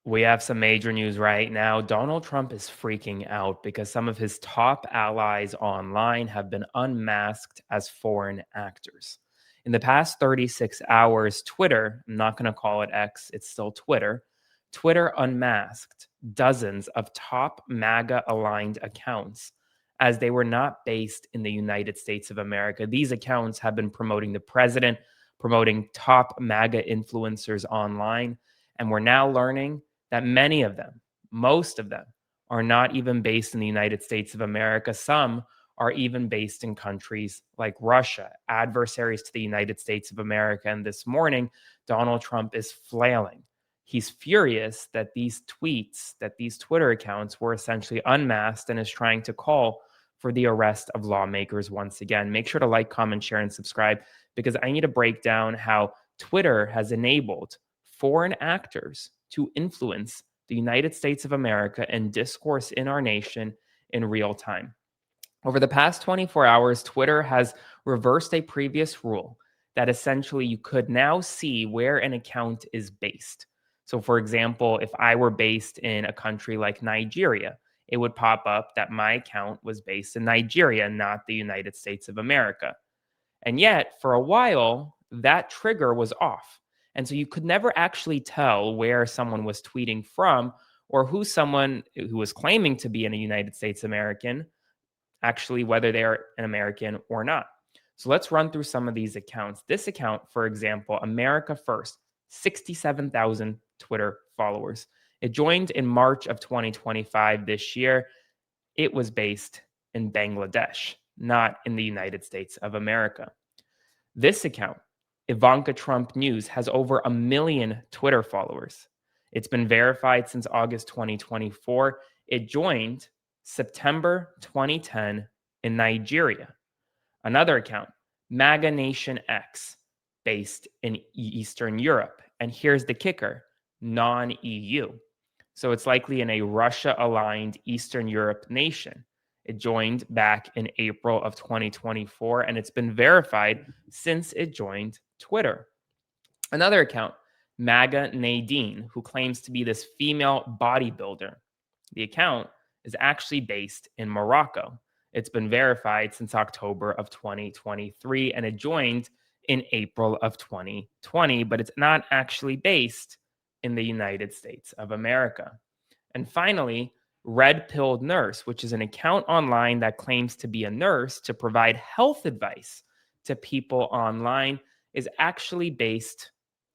We have some major news right now. Donald Trump is freaking out because some of his top allies online have been unmasked as foreign actors. In the past 36 hours, Twitter, I'm not going to call it X, it's still Twitter, Twitter unmasked dozens of top MAGA aligned accounts as they were not based in the United States of America. These accounts have been promoting the president, promoting top MAGA influencers online, and we're now learning that many of them, most of them, are not even based in the United States of America. Some are even based in countries like Russia, adversaries to the United States of America. And this morning, Donald Trump is flailing. He's furious that these tweets, that these Twitter accounts were essentially unmasked and is trying to call for the arrest of lawmakers once again. Make sure to like, comment, share, and subscribe because I need to break down how Twitter has enabled foreign actors to influence the United States of America and discourse in our nation in real time. Over the past 24 hours, Twitter has reversed a previous rule that essentially you could now see where an account is based. So, for example, if I were based in a country like Nigeria, it would pop up that my account was based in Nigeria, not the United States of America. And yet, for a while, that trigger was off. And so you could never actually tell where someone was tweeting from or who someone who was claiming to be a United States American, actually, whether they're an American or not. So let's run through some of these accounts. This account, for example, America First, 67,000 Twitter followers. It joined in March of 2025 this year. It was based in Bangladesh, not in the United States of America. This account, Ivanka Trump News, has over 1 million Twitter followers. It's been verified since August 2024. It joined September 2010 in Nigeria. Another account, MAGA Nation X, based in Eastern Europe. And here's the kicker, non-EU. So it's likely in a Russia-aligned Eastern Europe nation. It joined back in April of 2024, and it's been verified since it joined Twitter. Another account, MAGA Nadine, who claims to be this female bodybuilder. The account is actually based in Morocco. It's been verified since October of 2023, and it joined in April of 2020, but it's not actually based in the United States of America. And finally, Red Pilled Nurse, which is an account online that claims to be a nurse to provide health advice to people online, is actually based,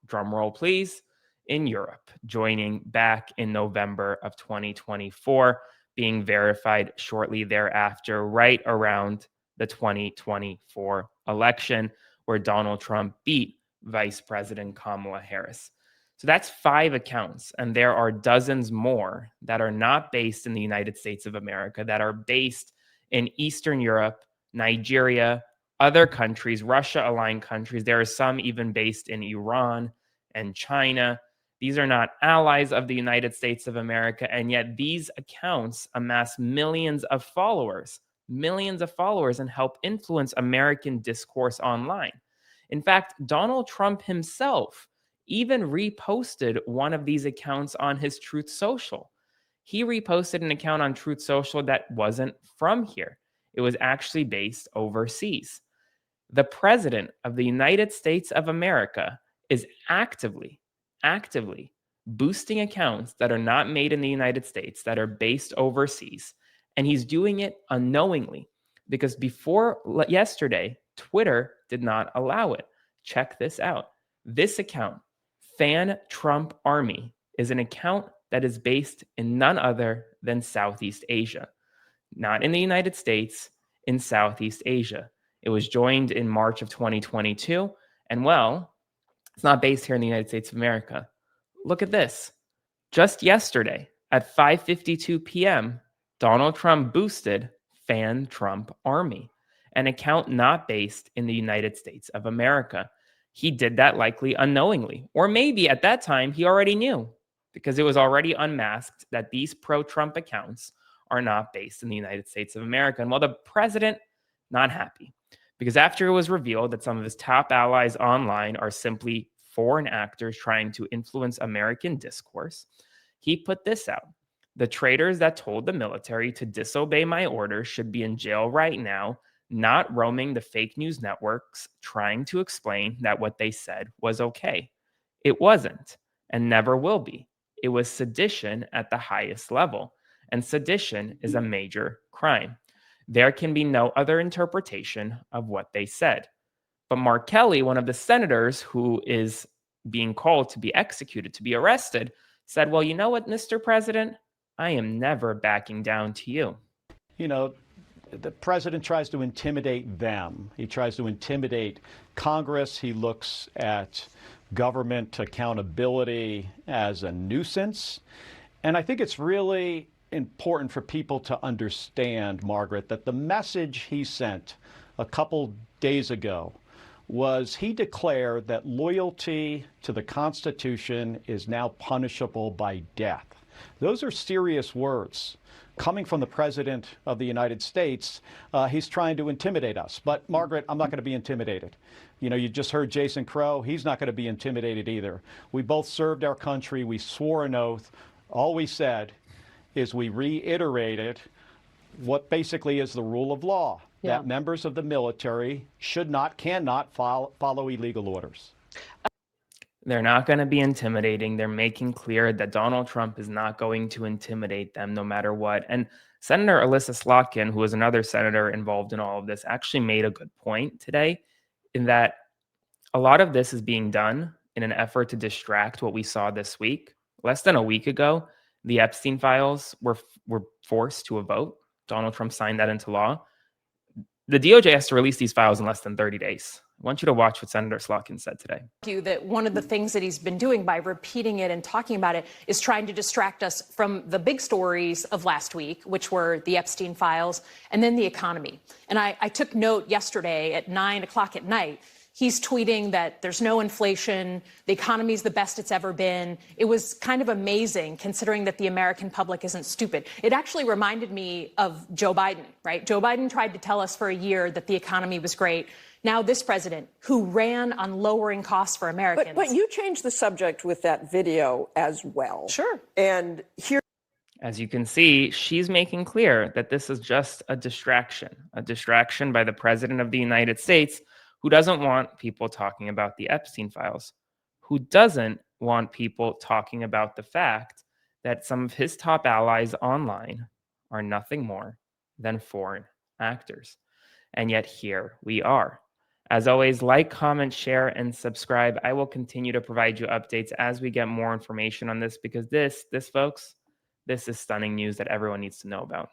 drumroll please, in Europe, joining back in November of 2024, being verified shortly thereafter, right around the 2024 election, where Donald Trump beat Vice President Kamala Harris. So that's 5 accounts, and there are dozens more that are not based in the United States of America, that are based in Eastern Europe, Nigeria, other countries, Russia-aligned countries. There are some even based in Iran and China. These are not allies of the United States of America, and yet these accounts amass millions of followers, and help influence American discourse online. In fact, Donald Trump himself even reposted one of these accounts on his Truth Social. He reposted an account on Truth Social that wasn't from here. It was actually based overseas. The president of the United States of America is actively boosting accounts that are not made in the United States, that are based overseas. And he's doing it unknowingly because before yesterday, Twitter did not allow it. Check this out. This account, Fan Trump Army, is an account that is based in none other than Southeast Asia, not in the United States, in Southeast Asia. It was joined in March of 2022, and well, it's not based here in the United States of America. Look at this. Just yesterday at 5:52 p.m., Donald Trump boosted Fan Trump Army, an account not based in the United States of America. He did that likely unknowingly, or maybe at that time he already knew because it was already unmasked that these pro-Trump accounts are not based in the United States of America. And while the president, not happy, because after it was revealed that some of his top allies online are simply foreign actors trying to influence American discourse, He put this out. The traitors that told the military to disobey my orders should be in jail right now, not roaming the fake news networks trying to explain that what they said was okay. It wasn't and never will be. It was sedition at the highest level, and sedition is a major crime. There can be no other interpretation of what they said. But Mark Kelly, one of the senators who is being called to be executed, to be arrested, said, well, you know what, Mr. President? I am never backing down to you. You know, the president tries to intimidate them. He tries to intimidate Congress. He looks at government accountability as a nuisance. And I think it's really important for people to understand, Margaret, that the message he sent a couple days ago was he declared that loyalty to the Constitution is now punishable by death. Those are serious words. Coming from the President of the United States, he's trying to intimidate us. But, Margaret, I'm not going to be intimidated. You know, you just heard Jason Crow. He's not going to be intimidated either. We both served our country. We swore an oath. All we said is we reiterated what basically is the rule of law, that members of the military cannot follow illegal orders. They're not going to be intimidating. They're making clear that Donald Trump is not going to intimidate them no matter what. And Senator Alyssa Slotkin, who is another senator involved in all of this, actually made a good point today in that a lot of this is being done in an effort to distract what we saw this week. Less than a week ago, the Epstein files were forced to a vote. Donald Trump signed that into law. The DOJ has to release these files in less than 30 days. I want you to watch what Senator Slotkin said today. That one of the things that he's been doing by repeating it and talking about it is trying to distract us from the big stories of last week, which were the Epstein files and then the economy. And I took note yesterday at 9 o'clock at night. He's tweeting that there's no inflation, the economy's the best it's ever been. It was kind of amazing considering that the American public isn't stupid. It actually reminded me of Joe Biden, right? Joe Biden tried to tell us for a year that the economy was great. Now this president, who ran on lowering costs for Americans. But you changed the subject with that video as well. Sure. And here, as you can see, she's making clear that this is just a distraction by the president of the United States, who doesn't want people talking about the Epstein files, who doesn't want people talking about the fact that some of his top allies online are nothing more than foreign actors. And yet here we are. As always, like, comment, share, and subscribe. I will continue to provide you updates as we get more information on this, because this, folks, this is stunning news that everyone needs to know about.